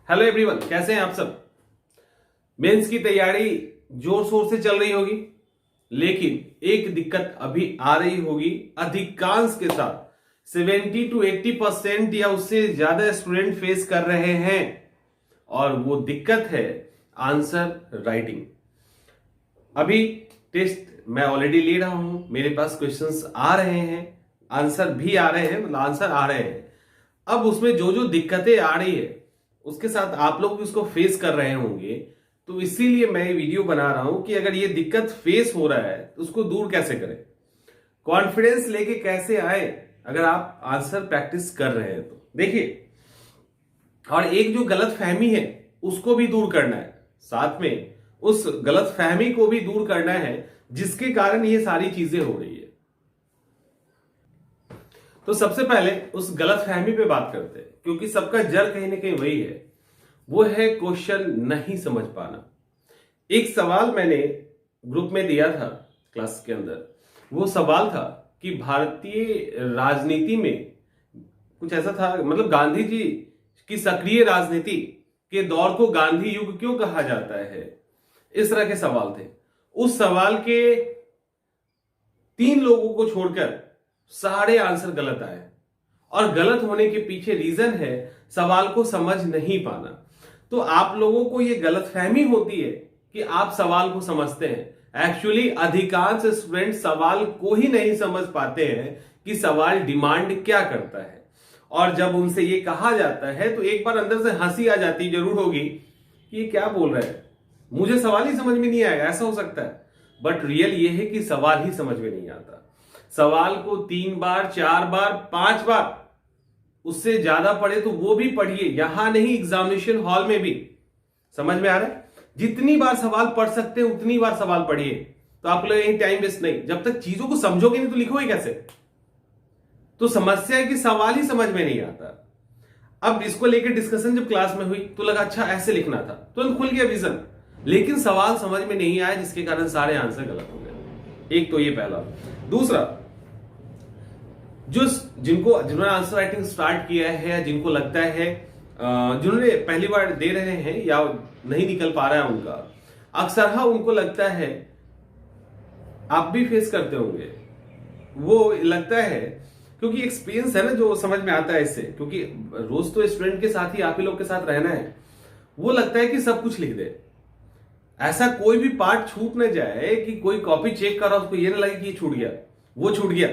Hello everyone, कैसे हैं आप सब। मेंस की तैयारी जोर शोर से चल रही होगी, लेकिन एक दिक्कत अभी आ रही होगी। अधिकांश के साथ 70 to 80% या उससे ज्यादा स्टूडेंट फेस कर रहे हैं, और वो दिक्कत है आंसर राइटिंग। अभी टेस्ट मैं ऑलरेडी ले रहा हूं, मेरे पास क्वेश्चंस आ रहे हैं, आंसर भी आ रहे हैं, मतलब आंसर आ रहे हैं। अब उसमें जो जो दिक्कतें आ रही है उसके साथ आप लोग भी उसको फेस कर रहे होंगे, तो इसीलिए मैं ये वीडियो बना रहा हूं कि अगर ये दिक्कत फेस हो रहा है तो उसको दूर कैसे करें, कॉन्फिडेंस लेके कैसे आए अगर आप आंसर प्रैक्टिस कर रहे हैं तो। देखिए, और एक जो गलत फहमी है उसको भी दूर करना है, साथ में उस गलत फहमी को भी दूर करना है जिसके कारण ये सारी चीजें हो रही है। तो सबसे पहले उस गलत फहमी पे बात करते हैं, क्योंकि सबका जड़ कहीं ना कहीं वही है, वो है क्वेश्चन नहीं समझ पाना। एक सवाल मैंने ग्रुप में दिया था क्लास के अंदर, वो सवाल था कि भारतीय राजनीति में कुछ ऐसा था, मतलब गांधी जी की सक्रिय राजनीति के दौर को गांधी युग क्यों कहा जाता है, इस तरह के सवाल थे। उस सवाल के 3 लोगों को छोड़कर सारे आंसर गलत आए, और गलत होने के पीछे रीजन है सवाल को समझ नहीं पाना। तो आप लोगों को यह गलतफहमी होती है कि आप सवाल को समझते हैं। एक्चुअली अधिकांश स्टूडेंट सवाल को ही नहीं समझ पाते हैं कि सवाल डिमांड क्या करता है, और जब उनसे ये कहा जाता है तो एक बार अंदर से हंसी आ जाती जरूर होगी कि ये क्या बोल रहे हैं, मुझे सवाल ही समझ में नहीं आएगा, ऐसा हो सकता है। बट रियल ये है कि सवाल ही समझ में नहीं आता। सवाल को 3 बार, 4 बार, 5 बार, उससे ज्यादा पढ़े तो वो भी पढ़िए, यहां नहीं एग्जामिनेशन हॉल में भी। समझ में आ रहा है? जितनी बार सवाल पढ़ सकते हैं उतनी बार सवाल पढ़िए, तो आप लोग यही टाइम वेस्ट नहीं। जब तक चीजों को समझोगे नहीं तो लिखोगे कैसे? तो समस्या है कि सवाल ही समझ में नहीं आता। अब इसको लेकर डिस्कशन जब क्लास में हुई तो लगा अच्छा ऐसे लिखना था, तुरंत खुल गया विजन, लेकिन सवाल समझ में नहीं आया, जिसके कारण सारे आंसर गलत हो गए। एक तो ये पहला। दूसरा, जिन्होंने आंसर राइटिंग स्टार्ट किया है, या जिनको लगता है जिन्होंने पहली बार दे रहे हैं या नहीं निकल पा रहा है उनका, अक्सर उनको लगता है, आप भी फेस करते होंगे, वो लगता है क्योंकि एक्सपीरियंस है ना जो समझ में आता है इससे, क्योंकि रोज तो स्टूडेंट के साथ ही आप ही लोग के साथ रहना है, वो लगता है कि सब कुछ लिख दे, ऐसा कोई भी पार्ट छूट ना जाए कि कोई कॉपी चेक कर रहा उसको ये ना लगे कि ये छूट गया, वो छूट गया।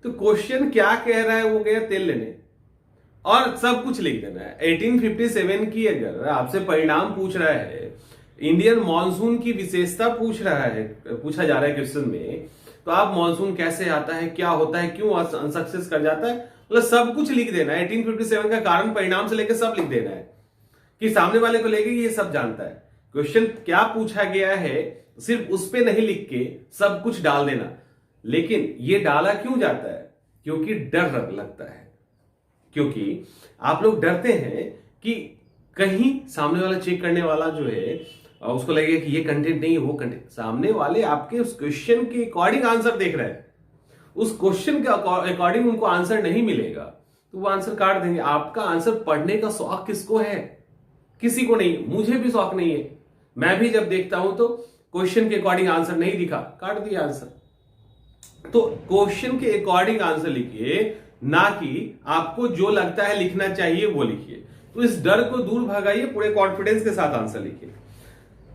तो क्वेश्चन क्या कह रहा है, वो गया तेल लेने और सब कुछ लिख देना है। 1857 की अगर आपसे परिणाम पूछ रहा है, इंडियन मॉनसून की विशेषता पूछा जा रहा है क्वेश्चन में, तो आप मॉनसून कैसे आता है, क्या होता है, क्यों अनसक्सेस कर जाता है, मतलब सब कुछ लिख देना है। 1857 का कारण परिणाम से लेकर सब लिख देना है, कि सामने वाले को लेके ये सब जानता है। क्वेश्चन क्या पूछा गया है सिर्फ उस पे नहीं लिख के सब कुछ डाल देना। लेकिन ये डाला क्यों जाता है? क्योंकि डर लगता है, क्योंकि आप लोग डरते हैं कि कहीं सामने वाला चेक करने वाला जो है उसको लगेगा कि ये कंटेंट नहीं, वो कंटेंट। सामने वाले आपके उस क्वेश्चन के अकॉर्डिंग आंसर देख रहे हैं, उस क्वेश्चन के अकॉर्डिंग उनको आंसर नहीं मिलेगा तो वो आंसर काट देंगे। आपका आंसर पढ़ने का शौक किसको है? किसी को नहीं। मुझे भी शौक नहीं है, मैं भी जब देखता हूं तो क्वेश्चन के अकॉर्डिंग आंसर नहीं दिखा, काट दिया आंसर। तो क्वेश्चन के अकॉर्डिंग आंसर लिखिए, ना कि आपको जो लगता है लिखना चाहिए वो लिखिए। तो इस डर को दूर भगाइए, पूरे कॉन्फिडेंस के साथ आंसर लिखिए।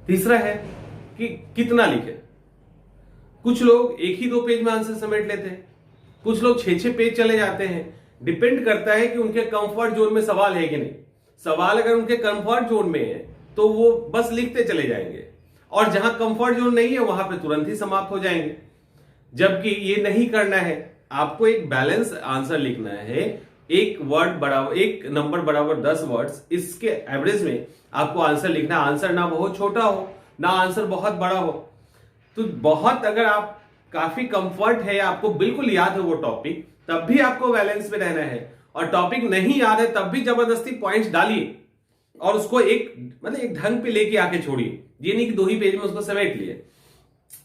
तीसरा है कि कितना लिखे। कुछ लोग 1 ही 2 पेज में आंसर समेट लेते हैं, कुछ लोग 6 पेज चले जाते हैं। डिपेंड करता है कि उनके कंफर्ट जोन में सवाल है कि नहीं। सवाल अगर उनके कंफर्ट जोन में है तो वो बस लिखते चले जाएंगे, और जहां कंफर्ट जोन नहीं है वहां पे तुरंत ही समाप्त हो जाएंगे। जबकि ये नहीं करना है, आपको एक बैलेंस आंसर लिखना है। एक नंबर बराबर 10 वर्ड्स, इसके एवरेज में आपको आंसर लिखना। आंसर ना बहुत छोटा हो ना आंसर बहुत बड़ा हो। तो बहुत अगर आप काफी कंफर्ट है, आपको बिल्कुल याद है वो टॉपिक, तब भी आपको बैलेंस में रहना है, और टॉपिक नहीं याद है तब भी जबरदस्ती पॉइंट्स डालिए और उसको एक ढंग पे लेके आके छोड़िए। ये नहीं कि 2 ही पेज में उसको समेट लिए।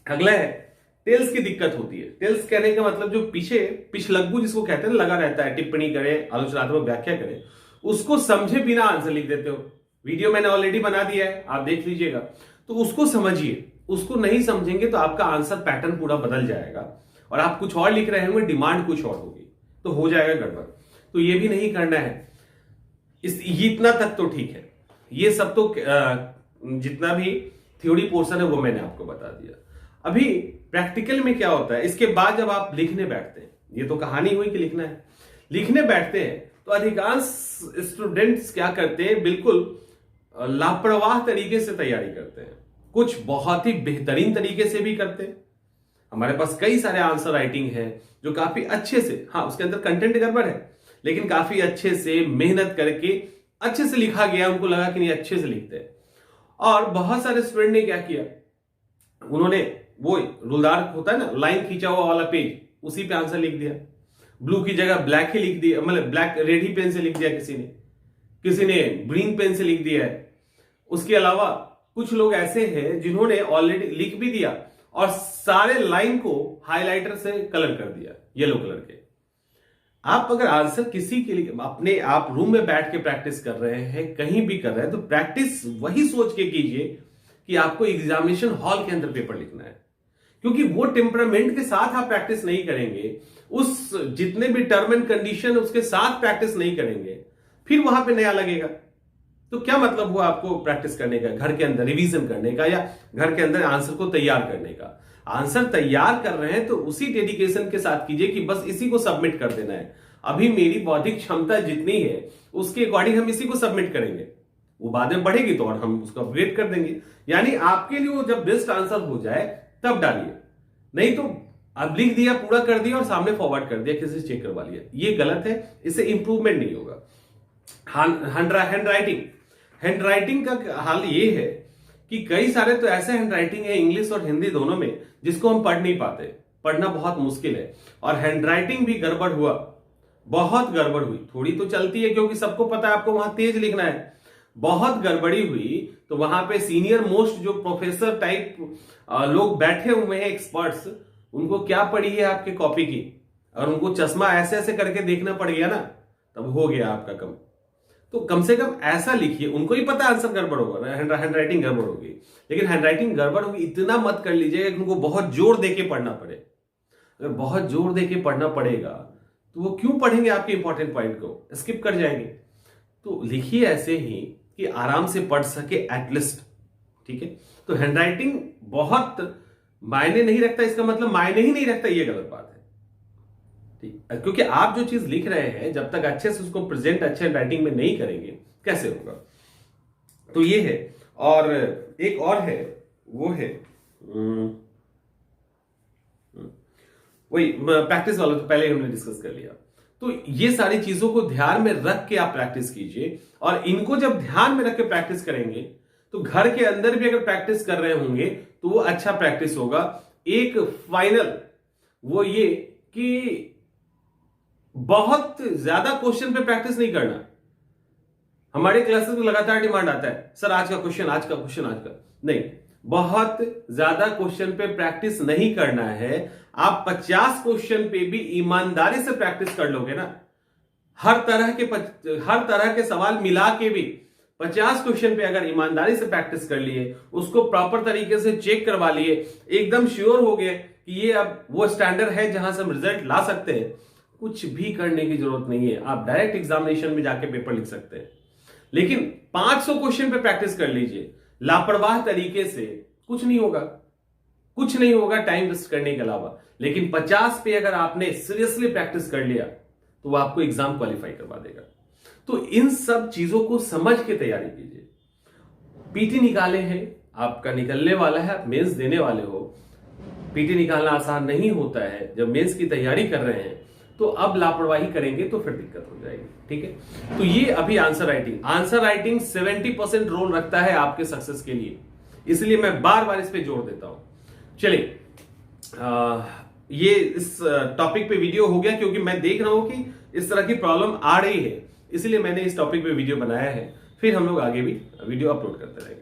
अगला है टेल्स की दिक्कत होती है। टेल्स कहने का मतलब जो पिछलग्गू जिसको कहते हैं ना, लगा रहता है, टिप्पणी करे, आलोचनात्मक व्याख्या करे, उसको समझे बिना आंसर लिख देते हो। वीडियो मैंने ऑलरेडी बना दिया है, आप देख लीजिएगा। तो उसको समझिए, उसको नहीं समझेंगे तो आपका आंसर पैटर्न पूरा बदल जाएगा और आप कुछ और लिख रहे होंगे, डिमांड कुछ और होगी, तो हो जाएगा गड़बड़। तो ये भी नहीं करना है। इतना तक तो ठीक है, ये सब तो जितना भी थ्योरी पोर्शन है वो मैंने आपको बता दिया। अभी प्रैक्टिकल में क्या होता है, इसके बाद जब आप लिखने बैठते हैं, ये तो कहानी हुई कि लिखना है, लिखने बैठते हैं तो अधिकांश स्टूडेंट्स क्या करते हैं, बिल्कुल लापरवाह तरीके से तैयारी करते हैं। कुछ बहुत ही बेहतरीन तरीके से भी करते हैं। हमारे पास कई सारे आंसर राइटिंग है जो काफी अच्छे से, हाँ उसके अंदर कंटेंट गड़बड़ है, लेकिन काफी अच्छे से मेहनत करके अच्छे से लिखा गया, उनको लगा कि नहीं अच्छे से लिखते हैं। और बहुत सारे स्टूडेंट ने क्या किया, उन्होंने वो रूलदार होता है ना, लाइन खींचा हुआ वाला पेज, उसी पे आंसर लिख दिया। ब्लू की जगह ब्लैक ही लिख दिया, मतलब ब्लैक रेड ही पेन से लिख दिया, किसी ने ग्रीन पेन से लिख दिया है। उसके अलावा कुछ लोग ऐसे हैं जिन्होंने ऑलरेडी लिख भी दिया और सारे लाइन को हाइलाइटर से कलर कर दिया, येलो कलर के। आप अगर आंसर किसी के लिए अपने आप रूम में बैठ के प्रैक्टिस कर रहे हैं, कहीं भी कर रहे हैं, तो प्रैक्टिस वही सोच के कीजिए कि आपको एग्जामिनेशन हॉल के अंदर पेपर लिखना है। क्योंकि वो टेम्परामेंट के साथ आप प्रैक्टिस नहीं करेंगे, उस जितने भी टर्म एंड कंडीशन उसके साथ प्रैक्टिस नहीं करेंगे, फिर वहां पे नया लगेगा। तो क्या मतलब हुआ आपको प्रैक्टिस करने का, घर के अंदर रिवीजन करने का, या घर के अंदर आंसर को तैयार करने का। आंसर तैयार कर रहे हैं तो उसी डेडिकेशन के साथ कीजिए कि बस इसी को सबमिट कर देना है। अभी मेरी बौद्धिक क्षमता जितनी है उसके अकॉर्डिंग हम इसी को सबमिट करेंगे, वो बाद में बढ़ेगी तो और हम उसको अपग्रेड कर देंगे। यानी आपके लिए वो जब बेस्ट आंसर हो जाए तब डालिए, नहीं तो अब लिख दिया, पूरा कर दिया और सामने फॉरवर्ड कर दिया, किसी से चेक करवा लिया, ये गलत है, इससे इंप्रूवमेंट नहीं होगा। हैंड राइटिंग का हाल ये है कि कई सारे तो ऐसे हैंड राइटिंग है इंग्लिश और हिंदी दोनों में जिसको हम पढ़ नहीं पाते, पढ़ना बहुत मुश्किल है। और हैंड राइटिंग भी गड़बड़ हुआ, बहुत गड़बड़ हुई, थोड़ी तो चलती है क्योंकि सबको पता है आपको वहां तेज लिखना है। बहुत गड़बड़ी हुई तो वहां पे सीनियर मोस्ट जो प्रोफेसर टाइप लोग बैठे हुए हैं, एक्सपर्ट्स, उनको क्या पड़ी है आपके कॉपी की, और उनको चश्मा ऐसे ऐसे करके देखना पड़ गया ना, तब हो गया आपका कम। तो कम से कम ऐसा लिखिए, उनको ही पता आंसर गड़बड़ होगा, हैंड राइटिंग गड़बड़ होगी, लेकिन हैंड राइटिंग गड़बड़ होगी इतना मत कर लीजिएगा कि उनको बहुत जोर देके पढ़ना पड़े। अगर बहुत जोर देके पढ़ना पड़ेगा तो वो क्यों पढ़ेंगे, आपके इंपॉर्टेंट पॉइंट को स्किप कर जाएंगे। तो लिखिए ऐसे ही कि आराम से पढ़ सके एटलीस्ट, ठीक है। तो हैंड राइटिंग बहुत मायने नहीं रखता, इसका मतलब मायने ही नहीं रखता, ये गलत बात है, ठीक। क्योंकि आप जो चीज लिख रहे हैं जब तक अच्छे से उसको प्रेजेंट अच्छे राइटिंग में नहीं करेंगे कैसे होगा। तो ये है। और एक और है, वो है वही प्रैक्टिस वाला, तो पहले हमने डिस्कस कर लिया। तो ये सारी चीजों को ध्यान में रख के आप प्रैक्टिस कीजिए, और इनको जब ध्यान में रख के प्रैक्टिस करेंगे तो घर के अंदर भी अगर प्रैक्टिस कर रहे होंगे तो वो अच्छा प्रैक्टिस होगा। एक फाइनल वो ये कि बहुत ज्यादा क्वेश्चन पे प्रैक्टिस नहीं करना। हमारे क्लासेस में लगातार डिमांड आता है, सर आज का क्वेश्चन, आज का क्वेश्चन, आज का नहीं। बहुत ज्यादा क्वेश्चन पे प्रैक्टिस नहीं करना है। आप 50 क्वेश्चन पे भी ईमानदारी से प्रैक्टिस कर लोगे ना, हर तरह के सवाल मिला के भी 50 क्वेश्चन पे अगर ईमानदारी से प्रैक्टिस कर लिए, उसको प्रॉपर तरीके से चेक करवा लिए, एकदम श्योर हो गए कि ये अब वो स्टैंडर्ड है जहां से हम रिजल्ट ला सकते हैं, कुछ भी करने की जरूरत नहीं है। आप डायरेक्ट एग्जामिनेशन में जाके पेपर लिख सकते हैं। लेकिन 500 क्वेश्चन पे प्रैक्टिस कर लीजिए लापरवाह तरीके से, कुछ नहीं होगा, कुछ नहीं होगा टाइम वेस्ट करने के अलावा। लेकिन 50 पे अगर आपने सीरियसली प्रैक्टिस कर लिया तो वो आपको एग्जाम क्वालिफाई करवा देगा। तो इन सब चीजों को समझ के तैयारी कीजिए। पीटी निकाले हैं, आपका निकलने वाला है, आप मेंस देने वाले हो। पीटी निकालना आसान नहीं होता है। जब मेंस की तैयारी कर रहे हैं तो अब लापरवाही करेंगे तो फिर दिक्कत हो जाएगी, ठीक है। तो ये अभी आंसर राइटिंग 70% रोल रखता है आपके सक्सेस के लिए, इसलिए मैं बार बार इस पे जोर देता हूं। चलिए, ये इस टॉपिक पे वीडियो हो गया क्योंकि मैं देख रहा हूं कि इस तरह की प्रॉब्लम आ रही है, इसलिए मैंने इस टॉपिक पे वीडियो बनाया है। फिर हम लोग आगे भी वीडियो अपलोड करते रहेंगे।